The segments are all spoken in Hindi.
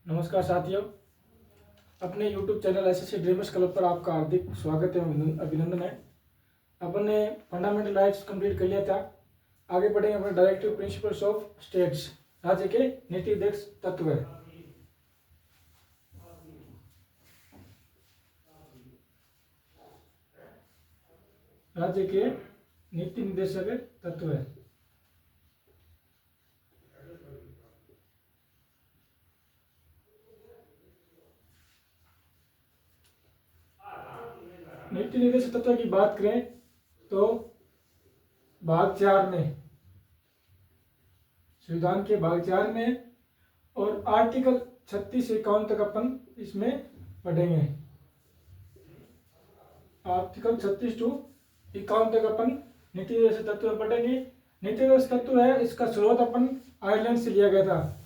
नमस्कार साथियों, अपने YouTube channel SSC dreamers club पर आपका हार्दिक स्वागत है, अभिनंदन है। अपन ने फंडामेंटल राइट्स कंप्लीट कर लिया था। आगे बढ़ेंगे अपने डायरेक्टिव प्रिंसिपल्स ऑफ स्टेट्स, राज्य के नीति निर्देश तत्व। राज्य के नीति निर्देशक तत्व। नीति निर्देशक तत्व की बात करें तो भाग 4 में, संविधान के भाग 4 में और आर्टिकल 36 से 51 तक अपन इसमें पढ़ेंगे। आर्टिकल 36 टू 51 तक अपन नीति निर्देशक तत्व पढ़ेंगे। नीति निर्देशक तत्व है, इसका स्रोत अपन आयरलैंड से लिया गया था।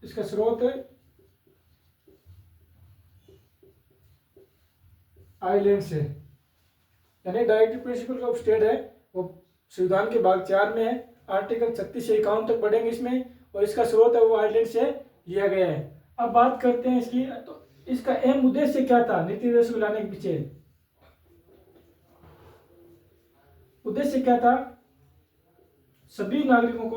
इसका स्रोत आयरलैंड से, यानी डायरेक्टिव प्रिंसिपल ऑफ स्टेट है वो संविधान के भाग 4 में है। आर्टिकल 36 से 51 तक पढ़ेंगे इसमें, और इसका स्रोत है वो आयरलैंड से लिया गया है। अब बात करते हैं इसकी, तो इसका अहम उद्देश्य क्या था नीति निर्देश को लाने के पीछे? उद्देश्य क्या था? सभी नागरिकों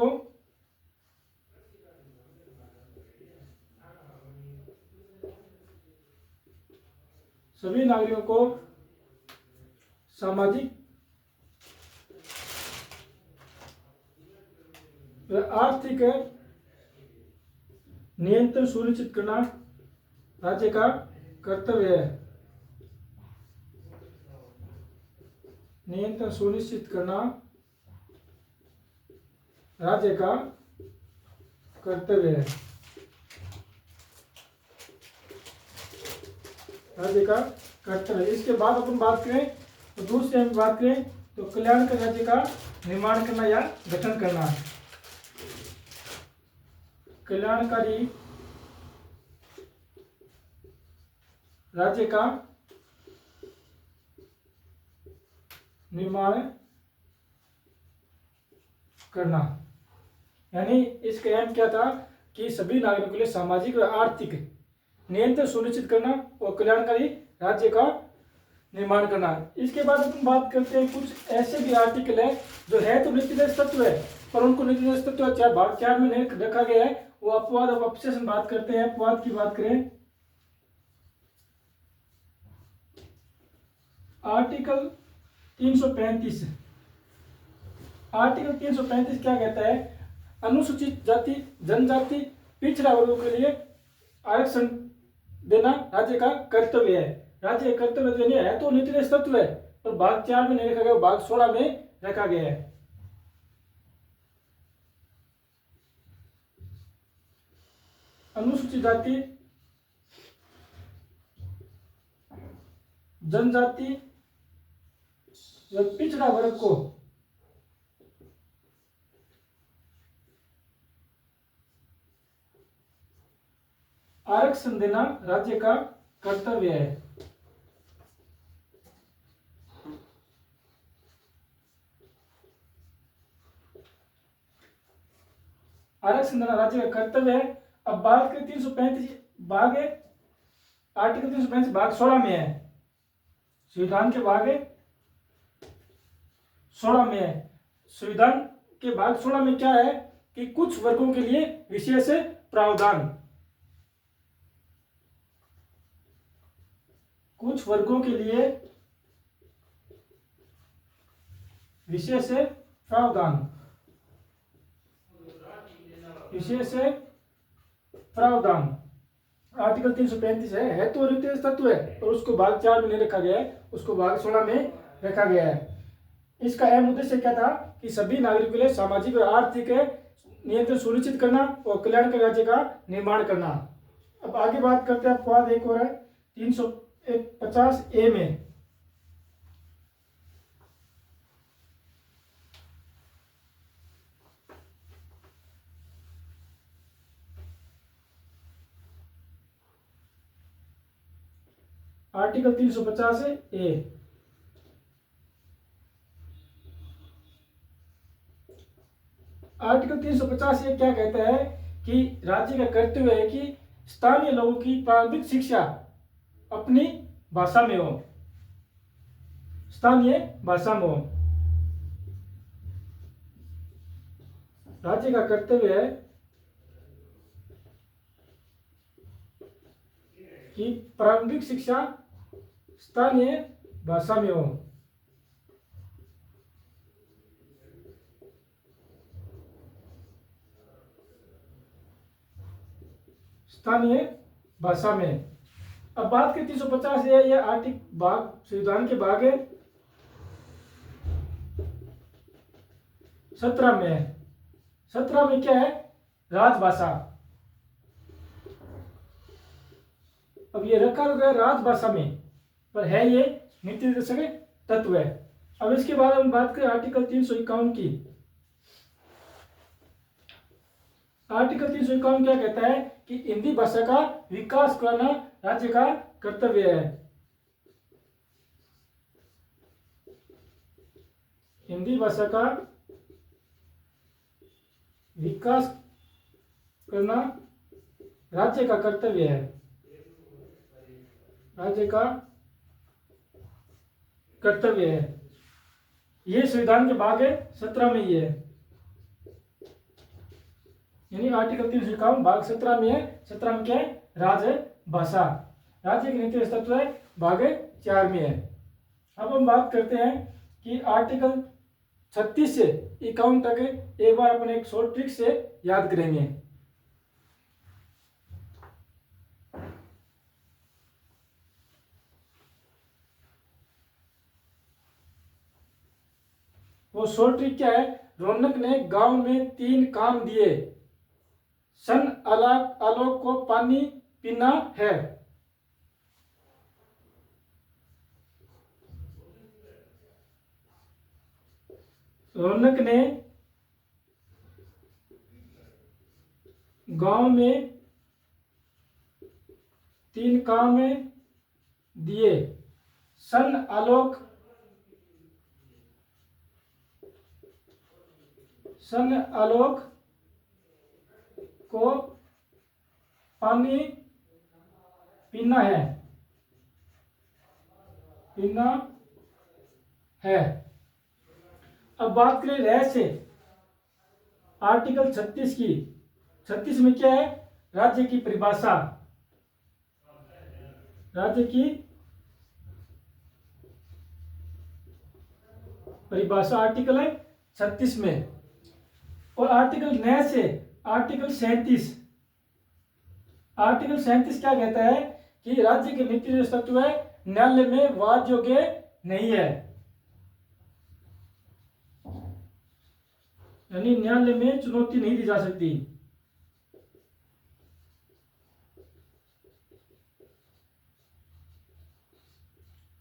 को सामाजिक व आर्थिक नियंत्रण सुनिश्चित करना राज्य का कर्तव्य है। नियंत्रण सुनिश्चित करना राज्य का कर्तव्य है। राज्य का कर्तव्य। इसके बाद अपन बात करें तो दूसरे में बात करें तो कल्याणकारी राज्य का निर्माण करना या गठन करना। कल्याणकारी राज्य का निर्माण करना, यानी इसका एम क्या था कि सभी नागरिकों के लिए सामाजिक व आर्थिक नियंत्रण सुनिश्चित करना और कल्याणकारी राज्य का निर्माण करना। इसके बाद हम बात करते हैं कुछ ऐसे भी आर्टिकल है जो है तो नीति निर्देशक तत्व है, पर उनको नीति निर्देशक तत्व चाहे भाग 4 में नहीं रखा गया है, वो अपवाद और अपसेशन बात करते हैं। अपवाद की बात करें, आर्टिकल 335। आर्टिकल 335 क्या कहता है? अनुसूचित जाति जनजाति पिछड़ा वर्गों के लिए आरक्षण देना राज्य का कर्तव्य है। राज्य का कर्तव्य देने है तो नीति निर्देशक तत्व है, पर भाग 4 में नहीं रखा गया, भाग 16 में रखा गया है। अनुसूचित जाति जनजाति व पिछड़ा वर्ग को आरक्षण देना राज्य का कर्तव्य है। आरक्षण देना राज्य का कर्तव्य है। अब बात करें 335 भाग है, आर्टिकल 335 भाग 16 में है, संविधान के भाग 16 में है। संविधान के भाग 16 में क्या है कि कुछ वर्गों के लिए विशेष प्रावधान, कुछ वर्गों के लिए विशेष प्रावधान, विशेष प्रावधान आर्टिकल 335 है तो नीति निर्देशक तत्व है, और उसको भाग 4 में नहीं रखा गया है, उसको भाग 16 में रखा गया है। इसका अहम उद्देश्य क्या था कि सभी नागरिकों के लिए सामाजिक और आर्थिक नियंत्रण सुनिश्चित करना और कल्याणकारी राज्य का निर्माण करना। अब आगे बात करते हैं, अपवाद एक और है 350A में। आर्टिकल 350A आर्टिकल 350 ये क्या कहता है कि राज्य का कर्तव्य है कि स्थानीय लोगों की प्रारंभिक शिक्षा अपनी भाषा में हो, स्थानीय भाषा में हो। राज्य का कर्तव्य है कि प्रारंभिक शिक्षा स्थानीय भाषा में हो। स्थानीय भाषा में। अब बात करें 350 है, यह आर्टिकल भाग संविधान के भाग 17 में है। 17 में क्या है? राजभाषा। अब ये रखा गया राजभाषा में, पर है ये नीति निर्देशक तत्व है। अब इसके बाद हम बात करें आर्टिकल 351 की। आर्टिकल 351 क्या कहता है कि हिंदी भाषा का विकास करना राज्य का कर्तव्य है। हिंदी भाषा का विकास करना राज्य का कर्तव्य है। राज्य का कर्तव्य है। ये संविधान के भाग 17 में ही है, यानी आर्टिकल 351 भाग 17 में है। 17 में क्या है? राजभाषा। राज्य के नीति तत्व है भाग 4 में है। अब हम बात करते हैं कि आर्टिकल 36 से 51 तक एक बार अपन एक शॉर्ट ट्रिक से याद करेंगे। वो शॉर्ट ट्रिक क्या है? रौनक ने गांव में 3 काम दिए। सन आलोक को पानी पीना है। रौनक ने गांव में 3 काम दिए। सन आलोक को पानी पीना है। अब बात करें रह से आर्टिकल 36 की। 36 में क्या है? राज्य की परिभाषा। राज्य की परिभाषा आर्टिकल है 36 में। और आर्टिकल नए से आर्टिकल 37। आर्टिकल 37 क्या कहता है कि राज्य के नीति निर्देशक तत्व है न्यायालय में वाद योग्य नहीं है, यानी न्यायालय में चुनौती नहीं दी जा सकती।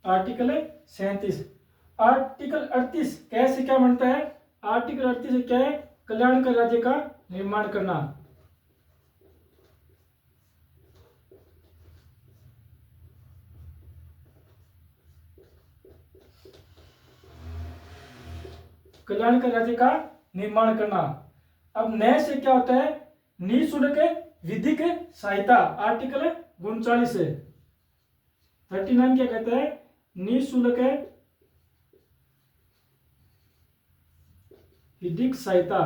आर्टिकल 37। आर्टिकल 38 कैसे क्या बनता है? आर्टिकल 38 क्या है? कल्याणकारी राज्य का निर्माण करना। कल्याणकारी राज्य का निर्माण करना। अब नए से क्या होता है? निःशुल्क विधिक सहायता। आर्टिकल 39 39 क्या कहता है? निःशुल्क विधिक सहायता।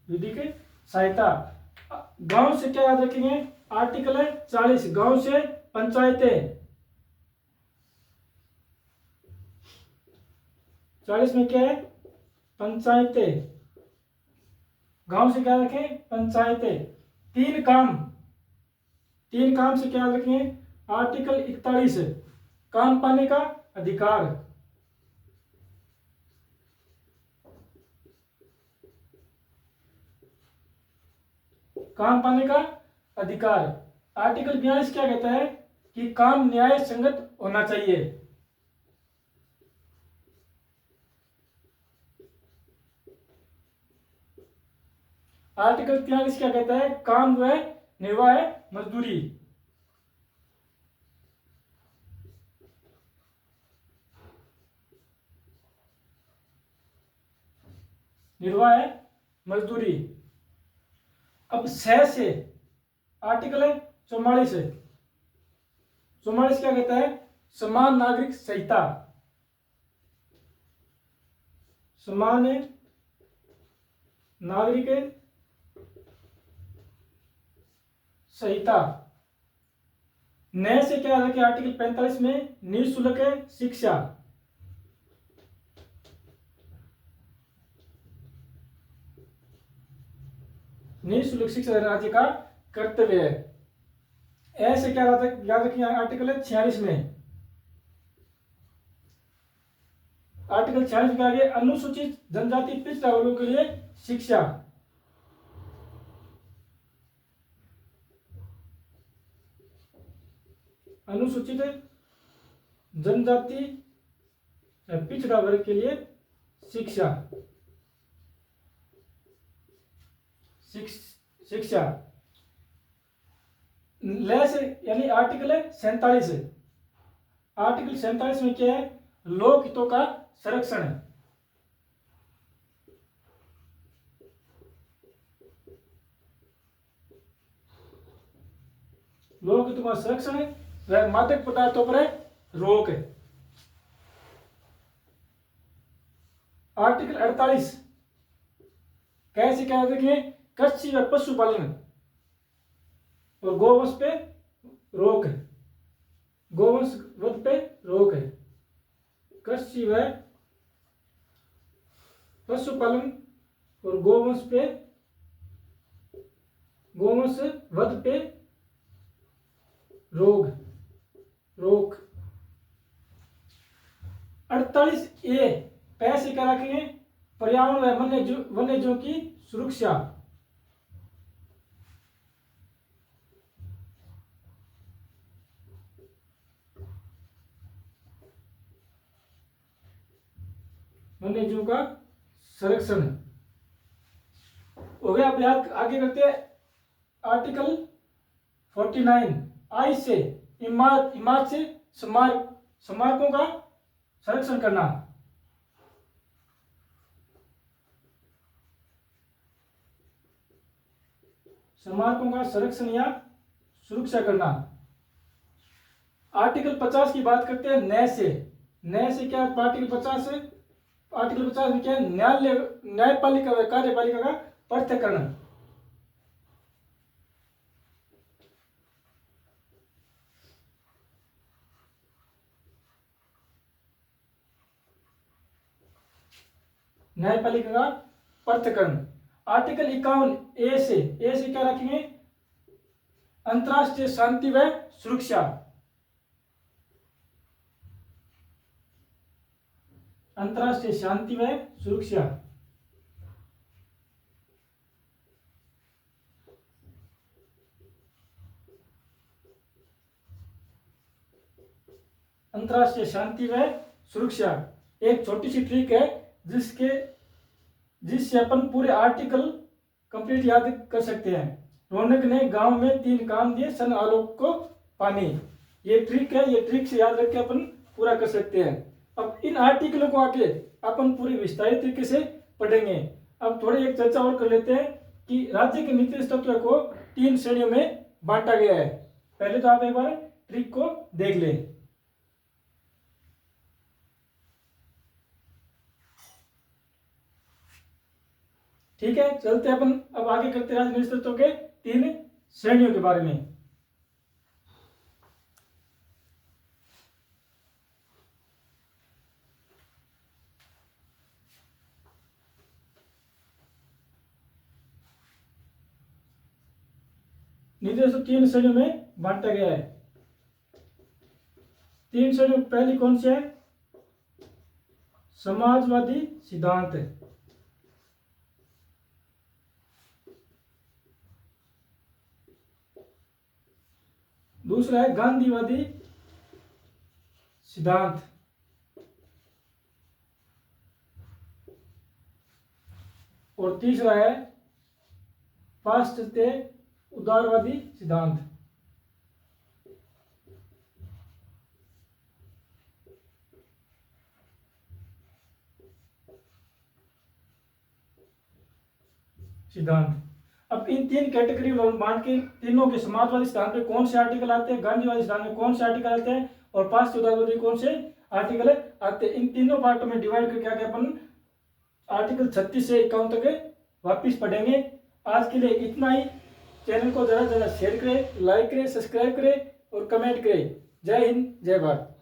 विधिक सहायता। गांव से क्या याद रखेंगे? आर्टिकल 40 गांव से पंचायतें। 40 में क्या है? पंचायतें। गांव से क्या रखें? पंचायतें। 3 काम। 3 काम से क्या रखेंगे? आर्टिकल 41 काम पाने का अधिकार। काम पाने का अधिकार। आर्टिकल 42 क्या कहता है कि काम न्याय संगत होना चाहिए। आर्टिकल 43 क्या कहता है? काम जो है निर्वाह है मजदूरी। निर्वाह है मजदूरी। अब 6 से आर्टिकल है 44 है। 44 क्या कहता है? समान नागरिक संहिता। समान नागरिक संहिता। नए से क्या रखे आर्टिकल 45 में? निःशुल्क शिक्षा। निःशुल्क शिक्षा राज्य का कर्तव्य है। ऐसे क्या याद रखिए आर्टिकल 46 में। आर्टिकल 46 में आगे अनुसूचित जनजाति पिछड़ा वर्गों के लिए शिक्षा। अनुसूचित जनजाति पिछड़ा वर्ग के लिए शिक्षा। शिक्षा ले से यानी आर्टिकल 47 है। आर्टिकल 47 में क्या है? लोक हितों का संरक्षण है। लोक हितों का संरक्षण है व मादक पदार्थों पर रोक है। आर्टिकल 48 कैसे क्या देखिए? कृषि व पशुपालन और गोवंश पे रोक है। गोवंश वध पे रोक है। कृषि व पशुपालन और गोवंश वध पे रोक। 48A पैसे क्या रखेंगे? पर्यावरण व वन्यजीवों की सुरक्षा। वन्यजीवों का संरक्षण हो गया। अब याद आगे करते हैं आर्टिकल 49 आई से इमारत से स्मारकों का संरक्षण करना। स्मारकों का संरक्षण या सुरक्षा करना। आर्टिकल 50 की बात करते हैं नए से क्या? आर्टिकल 50 है। आर्टिकल 50 में क्या है? न्यायपालिका व कार्यपालिका का पृथक्करण। न्यायपालिका का पृथक्करण। आर्टिकल 51 से क्या रखेंगे? अंतरराष्ट्रीय शांति व सुरक्षा। अंतरराष्ट्रीय शांति व सुरक्षा। अंतरराष्ट्रीय शांति व सुरक्षा एक छोटी सी ट्रिक है जिससे अपन पूरे आर्टिकल कंप्लीट याद कर सकते हैं। रौनक ने गांव में 3 काम दिए, सन आलोक को पानी। ये ट्रिक है। ये ट्रिक से याद रख के अपन पूरा कर सकते हैं। अब इन आर्टिकलों को आगे अपन पूरी विस्तारित तरीके से पढ़ेंगे। अब थोड़ी एक चर्चा और कर लेते हैं कि राज्य के नीति तत्व को 3 श्रेणियों में बांटा गया है। पहले तो आप एक बार ट्रिक को देख लें। ठीक है, चलते अपन अब आगे करते हैं राज्य नेतृत्व के 3 श्रेणियों के बारे में। नेतृत्व 3 श्रेणियों में बांटा गया है। 3 श्रेणियों पहली कौन सी है? समाजवादी सिद्धांत। दूसरा है गांधीवादी सिद्धांत। और तीसरा है पाश्चात्य उदारवादी सिद्धांत। सिद्धांत। अब इन तीन कैटेगरी में बांट के तीनों के समाजवादी सिद्धांत में कौन से आर्टिकल आते हैं, गांधीवादी सिद्धांत में कौन से आर्टिकल आते हैं और पाश्चात्यवादी कौन से आर्टिकल आते हैं, इन तीनों पार्टों में डिवाइड करके आगे अपन आर्टिकल 36 से 51 तक वापिस पढ़ेंगे। आज के लिए इतना ही। चैनल को ज़्यादा से ज़्यादा शेयर करें, लाइक करें, सब्सक्राइब करें और कमेंट करें। जय हिंद, जय भारत।